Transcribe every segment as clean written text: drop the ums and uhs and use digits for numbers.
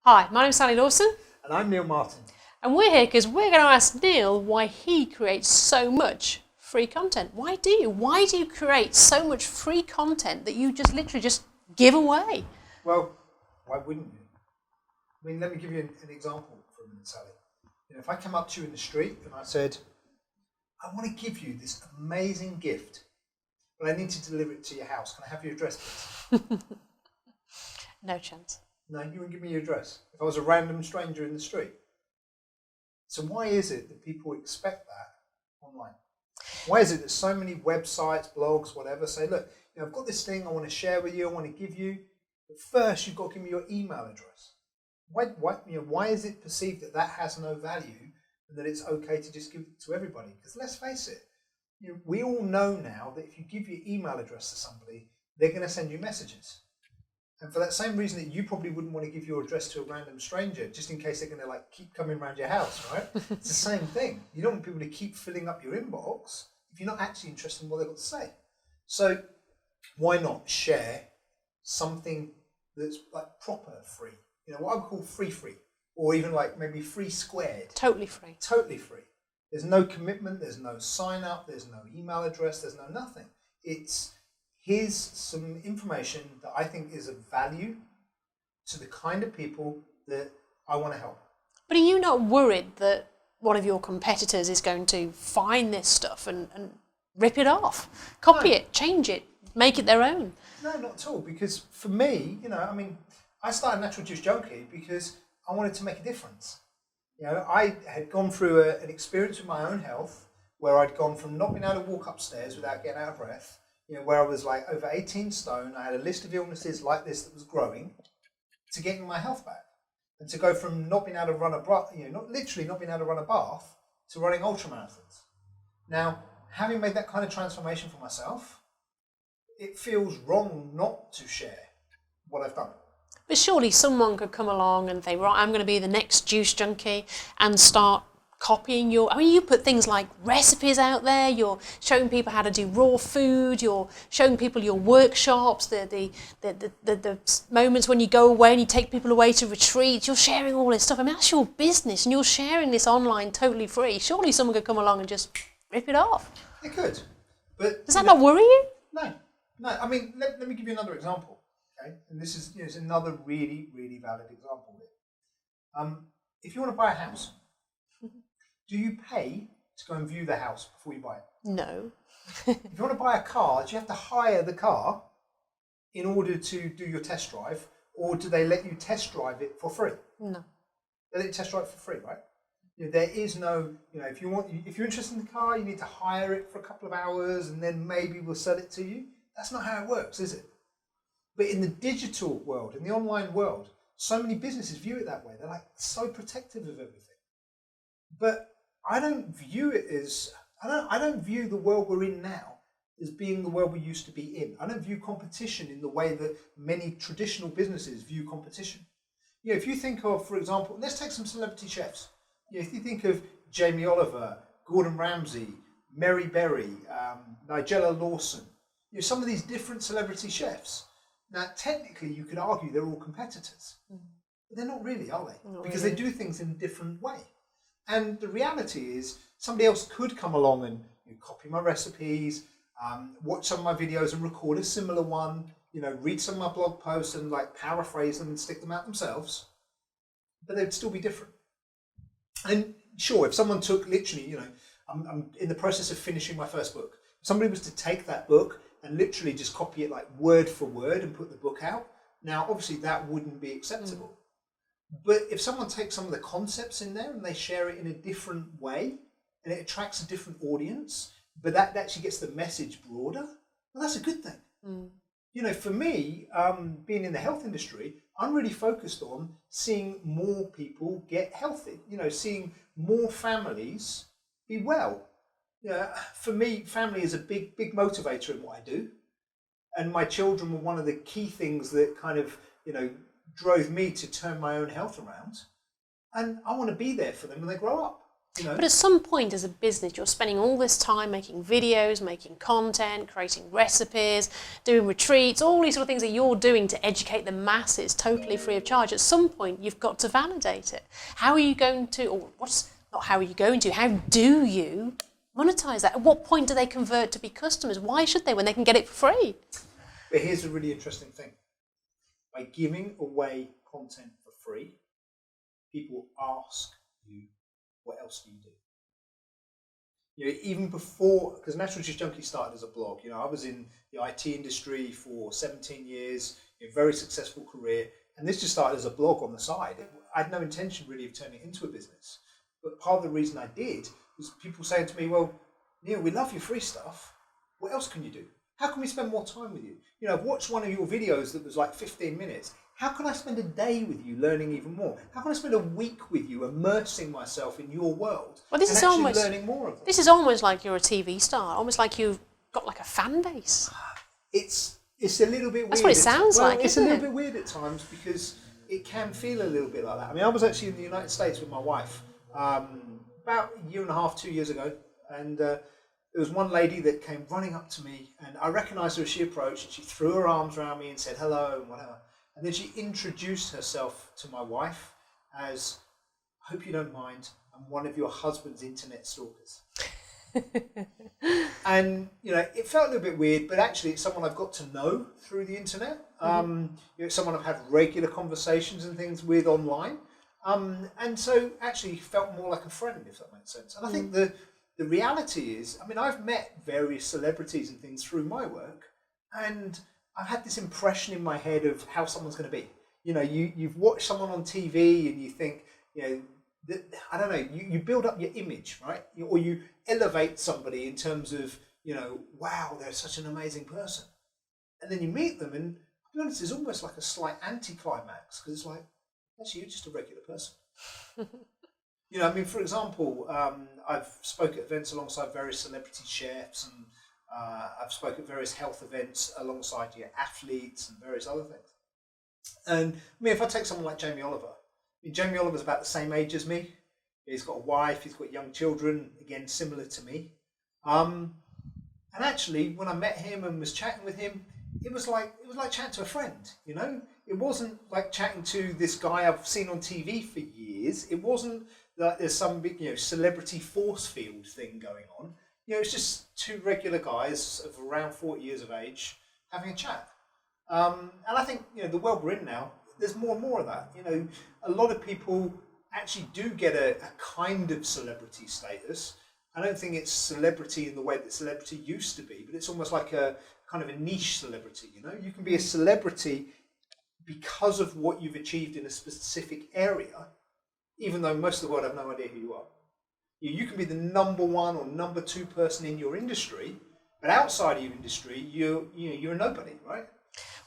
Hi, my name's Sally Lawson. And I'm Neil Martin. And we're here because we're going to ask Neil why he creates so much free content. Why do you? Why do you create so much free content that you just literally just give away? Well, why wouldn't you? I mean, let me give you an example for a minute, Sally. If I come up to you in the street and I said, I want to give you this amazing gift, but I need to deliver it to your house. Can I have your address, please? No chance. No, you wouldn't give me your address if I was a random stranger in the street. So why is it that people expect that online? Why is it that so many websites, blogs, whatever, say, look, I've got this thing I want to share with you, I want to give you, but first you've got to give me your email address. Why is it perceived that that has no value and that it's okay to just give it to everybody? Because let's face it, we all know now that if you give your email address to somebody, they're going to send you messages. And for that same reason that you probably wouldn't want to give your address to a random stranger, just in case they're going to keep coming around your house, right? It's the same thing. You don't want people to keep filling up your inbox if you're not actually interested in what they've got to say. So why not share something that's proper free? What I would call free, or even maybe free squared. Totally free. Totally free. There's no commitment, there's no sign up, there's no email address, there's no nothing. Here's some information that I think is of value to the kind of people that I want to help. But are you not worried that one of your competitors is going to find this stuff and rip it off, copy it, change it, make it their own? No, not at all. Because for me, I started Natural Juice Junkie because I wanted to make a difference. I had gone through an experience with my own health where I'd gone from not being able to walk upstairs without getting out of breath, where I was over 18 stone, I had a list of illnesses like this that was growing, to getting my health back. And to go from not being able to run not being able to run a bath, to running ultramarathons. Now, having made that kind of transformation for myself, it feels wrong not to share what I've done. But surely someone could come along and say, right, I'm going to be the next juice junkie and start copying you put things like recipes out there, you're showing people how to do raw food, you're showing people your workshops, the moments when you go away and you take people away to retreats, you're sharing all this stuff. I mean, that's your business and you're sharing this online totally free. Surely someone could come along and just rip it off. They could. But does that not worry you? No. I mean, let me give you another example. Okay? And this is another really, really valid example here. If you want to buy a house, do you pay to go and view the house before you buy it? No. If you want to buy a car, do you have to hire the car in order to do your test drive, or do they let you test drive it for free? No. They let you test drive it for free, right? There is no, if you're interested in the car, you need to hire it for a couple of hours and then maybe we'll sell it to you. That's not how it works, is it? But in the digital world, in the online world, so many businesses view it that way. They're so protective of everything. But I don't view it as, I don't view the world we're in now as being the world we used to be in. I don't view competition in the way that many traditional businesses view competition. If you think of, for example, let's take some celebrity chefs. If you think of Jamie Oliver, Gordon Ramsay, Mary Berry, Nigella Lawson, some of these different celebrity chefs. Now, technically, you could argue they're all competitors. But they're not really, are they? Not because really. They do things in a different way. And the reality is, somebody else could come along and copy my recipes, watch some of my videos and record a similar one, read some of my blog posts and paraphrase them and stick them out themselves. But they'd still be different. And sure, if someone took literally, I'm in the process of finishing my first book. If somebody was to take that book and literally just copy it word for word and put the book out, now obviously that wouldn't be acceptable. But if someone takes some of the concepts in there and they share it in a different way and it attracts a different audience, but that actually gets the message broader, well, that's a good thing. For me, being in the health industry, I'm really focused on seeing more people get healthy, seeing more families be well. For me, family is a big, big motivator in what I do. And my children were one of the key things that kind of, drove me to turn my own health around. And I want to be there for them when they grow up. You know? But at some point as a business, you're spending all this time making videos, making content, creating recipes, doing retreats, all these sort of things that you're doing to educate the masses totally free of charge. At some point, you've got to validate it. How are you going to, or what's, not how are you going to, how do you monetize that? At what point do they convert to be customers? Why should they when they can get it for free? But here's a really interesting thing. By giving away content for free, people ask you, what else do you do? You know, even before, because Natural Juice Junkie started as a blog. You know, I was in the IT industry for 17 years, a very successful career, and this just started as a blog on the side. I had no intention really of turning it into a business. But part of the reason I did was people saying to me, well, Neil, we love your free stuff. What else can you do? How can we spend more time with you? You know, I've watched one of your videos that was like 15 minutes. How can I spend a day with you learning even more? How can I spend a week with you immersing myself in your world Well, this and is actually almost, learning more of it? This is almost like you're a TV star, almost like you've got like a fan base. It's a little bit weird. That's what it sounds like, it's a isn't little it? bit weird at times because it can feel a little bit like that. I mean, I was actually in the United States with my wife about a year and a half, 2 years ago, and there was one lady that came running up to me, and I recognised her as she approached, and she threw her arms around me and said hello and whatever. And then she introduced herself to my wife as, I hope you don't mind, I'm one of your husband's internet stalkers. And, you know, it felt a little bit weird, but actually it's someone I've got to know through the internet. You know, someone I've had regular conversations and things with online. And so actually felt more like a friend, if that makes sense. And I think the reality is, I mean, I've met various celebrities and things through my work, and I've had this impression in my head of how someone's going to be. You know, you've watched someone on TV and you think, you know, I don't know, you build up your image, right? Or you elevate somebody in terms of, you know, wow, they're such an amazing person. And then you meet them, and to be honest, it's almost like a slight anticlimax, because it's like, actually, you're just a regular person. You know, I mean, for example, I've spoken at events alongside various celebrity chefs, and I've spoken at various health events alongside your athletes and various other things. And I mean, if I take someone like Jamie Oliver, I mean, Jamie Oliver's about the same age as me. He's got a wife, he's got young children, again, similar to me. And actually, when I met him and was chatting with him, it was like chatting to a friend, you know? It wasn't like chatting to this guy I've seen on TV for years. It wasn't like there's some big, you know, celebrity force field thing going on. You know, it's just two regular guys of around 40 years of age having a chat. And I think, you know, the world we're in now, there's more and more of that. You know, a lot of people actually do get a kind of celebrity status. I don't think it's celebrity in the way that celebrity used to be, but it's almost like a kind of a niche celebrity. You know, you can be a celebrity because of what you've achieved in a specific area, even though most of the world have no idea who you are. You can be the number one or number two person in your industry, but outside of your industry, you're a nobody, right?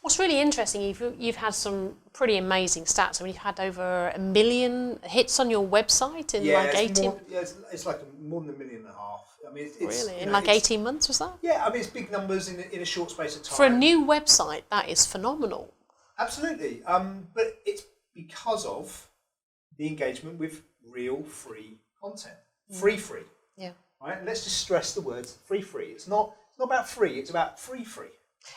What's really interesting, you've had some pretty amazing stats. I mean, you've had over 1 million hits on your website in like 18... It's like more than 1.5 million. I mean, it's really? In like 18 months, was that? Yeah, I mean, it's big numbers in a short space of time. For a new website, that is phenomenal. Absolutely. But it's because of the engagement with real free content. Free. Yeah. Right? And let's just stress the words free. It's not about free, it's about free.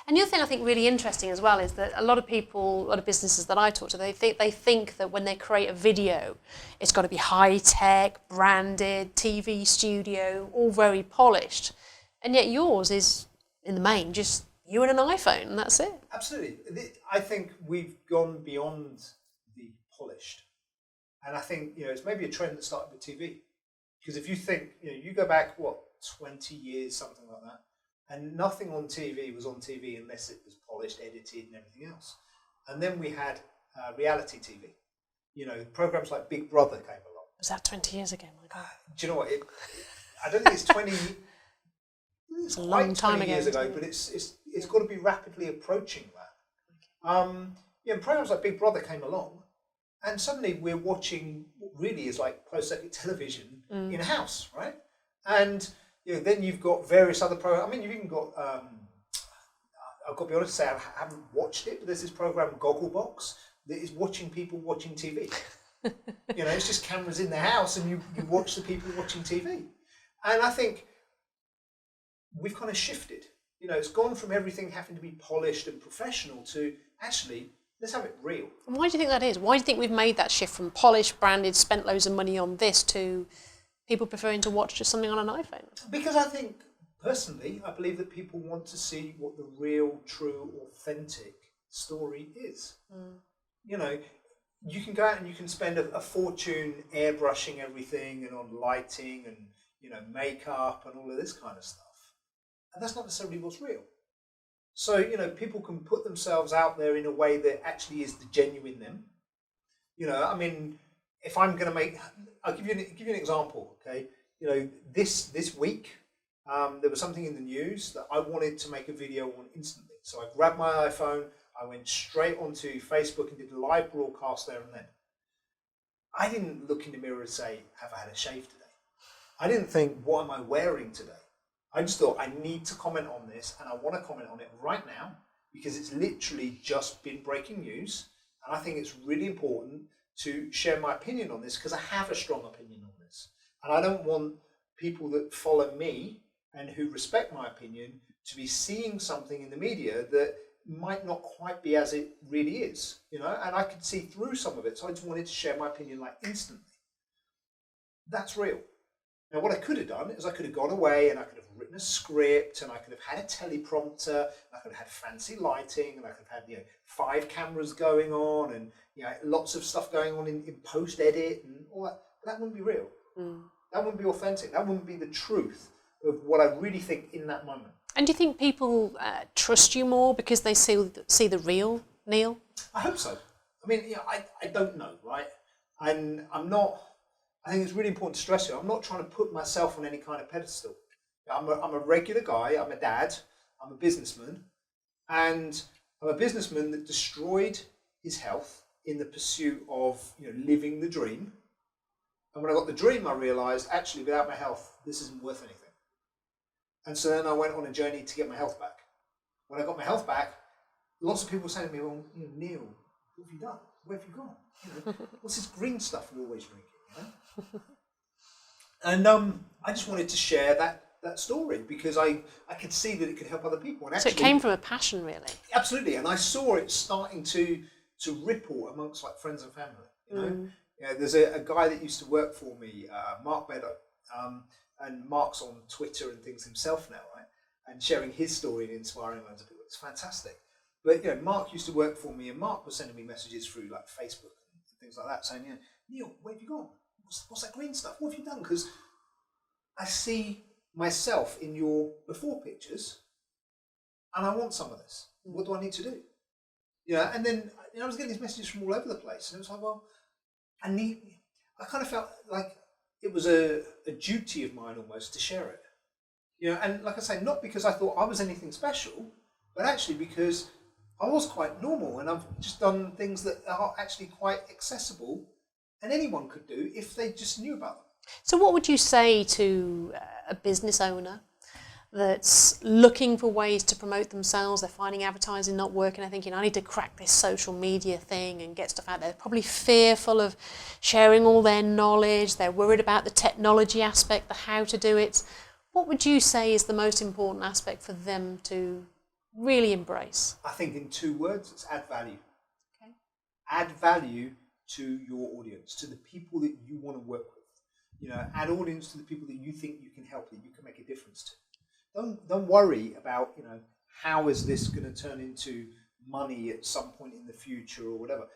And the other thing I think really interesting as well is that a lot of people, a lot of businesses that I talk to, they think that when they create a video, it's got to be high tech, branded, TV studio, all very polished. And yet yours is, in the main, just you and an iPhone, and that's it. Absolutely. I think we've gone beyond the polished. And I think, you know, it's maybe a trend that started with TV. Because if you think, you know, you go back, 20 years, something like that, and nothing on TV was on TV unless it was polished, edited, and everything else. And then we had reality TV. You know, programs like Big Brother came along. Was that 20 years ago? My God. Do you know what? I don't think it's 20. It's a long time 20 ago. years ago, but it's got to be rapidly approaching that. Yeah, and programs like Big Brother came along, and suddenly we're watching what really is like closed-circuit television in a house, right? And you know, then you've got various other programs. I mean, you've even got, I've got to be honest and say I haven't watched it, but there's this program, Gogglebox, that is watching people watching TV. You know, it's just cameras in the house and you watch the people watching TV. And I think we've kind of shifted. You know, it's gone from everything having to be polished and professional to actually, let's have it real. And why do you think that is? Why do you think we've made that shift from polished, branded, spent loads of money on this to people preferring to watch just something on an iPhone? Because I think, personally, I believe that people want to see what the real, true, authentic story is. You know, you can go out and you can spend a fortune airbrushing everything and on lighting and, you know, makeup and all of this kind of stuff. And that's not necessarily what's real. So, you know, people can put themselves out there in a way that actually is the genuine them. You know, I mean, if I'm going to make, I'll give you an example, okay? You know, this week, there was something in the news that I wanted to make a video on instantly. So I grabbed my iPhone, I went straight onto Facebook and did a live broadcast there and then. I didn't look in the mirror and say, have I had a shave today? I didn't think, what am I wearing today? I just thought, I need to comment on this, and I want to comment on it right now because it's literally just been breaking news. And I think it's really important to share my opinion on this because I have a strong opinion on this. And I don't want people that follow me and who respect my opinion to be seeing something in the media that might not quite be as it really is, you know, and I could see through some of it. So I just wanted to share my opinion like instantly. That's real. Now, what I could have done is I could have gone away and I could have written a script and I could have had a teleprompter and I could have had fancy lighting and I could have had, you know, 5 cameras going on and, you know, lots of stuff going on in post edit and all that. But that wouldn't be real. That wouldn't be authentic. That wouldn't be the truth of what I really think in that moment. And do you think people trust you more because they see the real Neil? I hope so. I mean, you know, I don't know, right? And I'm not. I think it's really important to stress here. I'm not trying to put myself on any kind of pedestal. I'm a regular guy. I'm a dad. I'm a businessman, and I'm a businessman that destroyed his health in the pursuit of, you know, living the dream. And when I got the dream, I realised actually without my health, this isn't worth anything. And so then I went on a journey to get my health back. When I got my health back, lots of people were saying to me, well, you know, Neil, what have you done? Where have you gone? You know, what's this green stuff you're always drinking? You know? And I just wanted to share that story because I could see that it could help other people. And actually, so it came from a passion, really. Absolutely. And I saw it starting to ripple amongst like friends and family. You know, you know, there's a guy that used to work for me, Mark Beddoe. And Mark's on Twitter and things himself now, right? And sharing his story and inspiring loads of people. It's fantastic. But, you know, Mark used to work for me and Mark was sending me messages through like Facebook and things like that saying, you know, Neil, where have you gone? What's that green stuff? What have you done? Because I see myself in your before pictures and I want some of this. What do I need to do? You know, and then, you know, I was getting these messages from all over the place and it was like, well, I kind of felt like it was a duty of mine almost to share it. You know, and like I say, not because I thought I was anything special, but actually because I was quite normal and I've just done things that are actually quite accessible and anyone could do if they just knew about them. So what would you say to a business owner that's looking for ways to promote themselves? They're finding advertising not working. They're thinking, I need to crack this social media thing and get stuff out there. They're probably fearful of sharing all their knowledge. They're worried about the technology aspect, the how to do it. What would you say is the most important aspect for them to really embrace? I think in 2 words, it's add value. Okay. Add value to your audience, to the people that you want to work with. You know, add audience to the people that you think you can help, that you can make a difference to. Don't worry about, you know, how is this going to turn into money at some point in the future or whatever.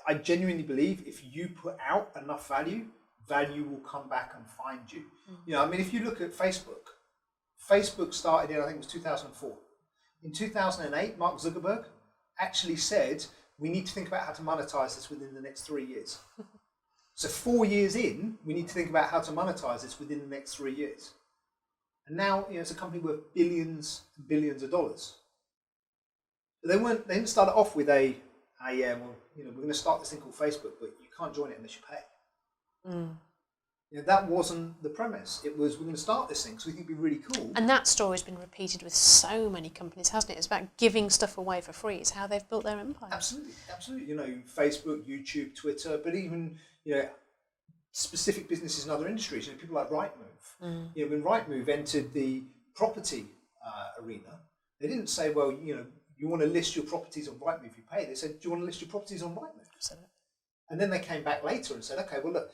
I genuinely believe if you put out enough value, value will come back and find you. You know, I mean, if you look at Facebook started in, I think it was 2004. In 2008, Mark Zuckerberg actually said, we need to think about how to monetize this within the next 3 years. So 4 years in, we need to think about how to monetize this within the next 3 years. And now, you know, it's a company worth billions and billions of dollars. But they didn't start it off with well, you know, we're going to start this thing called Facebook, but you can't join it unless you pay. You That wasn't the premise. It was, we're going to start this thing because we think it'd be really cool. And that story's been repeated with so many companies, hasn't it? It's about giving stuff away for free. It's how they've built their empire. Absolutely, absolutely. Facebook, YouTube, Twitter, but even specific businesses in other industries. People like Rightmove. When Rightmove entered the property arena, they didn't say, well, you want to list your properties on Rightmove, you pay. They said, do you want to list your properties on Rightmove? Absolutely. And then they came back later and said, okay, well, look,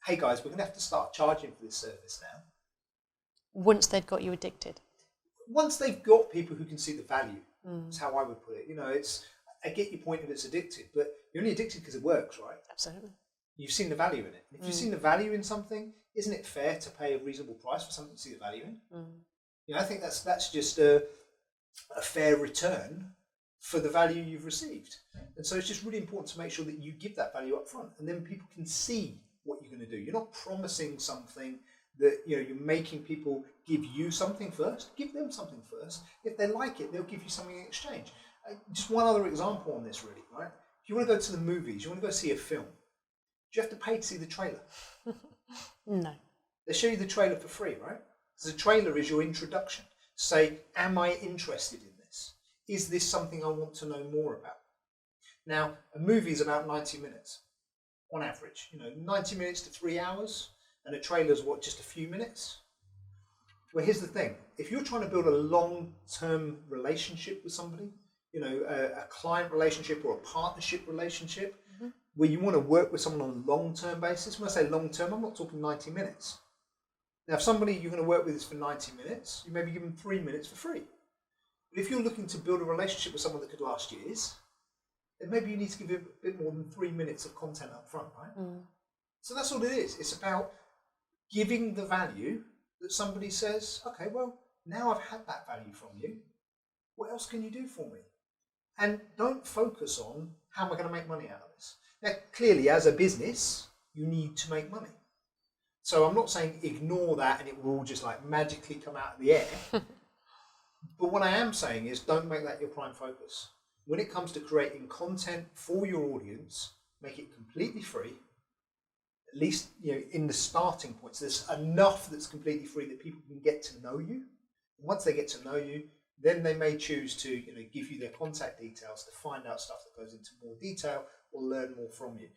hey guys, we're going to have to start charging for this service now. Once they've got you addicted. Once they've got people who can see the value, that's how I would put it. I get your point if it's addicted, but you're only addicted because it works, right? Absolutely. You've seen the value in it. If you've seen the value in something, isn't it fair to pay a reasonable price for something to see the value in? I think that's just a fair return for the value you've received. And so it's just really important to make sure that you give that value up front, and then people can see what you're going to do. You're not promising something that you're making people give you something first. Give them something first. If they like it, they'll give you something in exchange. Just one other example on this, really, right? If you want to go to the movies, you want to go see a film, do you have to pay to see the trailer? No. They show you the trailer for free, right? So the trailer is your introduction. Say, am I interested in this? Is this something I want to know more about? Now, a movie is about 90 minutes on average. 90 minutes to 3 hours, and a trailer's just a few minutes? Well, here's the thing. If you're trying to build a long-term relationship with somebody, a client relationship or a partnership relationship, where you want to work with someone on a long-term basis, when I say long-term, I'm not talking 90 minutes. Now, if somebody you're going to work with is for 90 minutes, you maybe give them 3 minutes for free. But if you're looking to build a relationship with someone that could last years, then maybe you need to give them a bit more than 3 minutes of content up front, right? So that's all it is. It's about giving the value that somebody says, okay, well, now I've had that value from you. What else can you do for me? And don't focus on how am I going to make money out of this. Now, clearly, as a business, you need to make money. So I'm not saying ignore that and it will all just magically come out of the air. But what I am saying is don't make that your prime focus. When it comes to creating content for your audience, make it completely free. At least in the starting points, there's enough that's completely free that people can get to know you. And once they get to know you, then they may choose to give you their contact details to find out stuff that goes into more detail or learn more from you.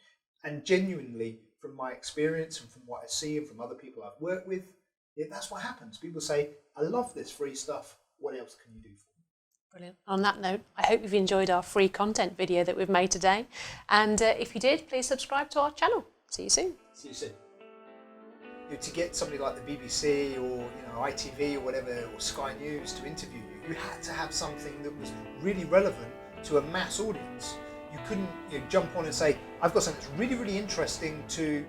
And genuinely, from my experience and from what I see and from other people I've worked with, that's what happens. People say, I love this free stuff. What else can you do for me? Brilliant. On that note, I hope you've enjoyed our free content video that we've made today. And if you did, please subscribe to our channel. See you soon. See you soon. To get somebody like the BBC or ITV or whatever, or Sky News to interview you, you had to have something that was really relevant to a mass audience. You couldn't jump on and say, I've got something that's really, really interesting to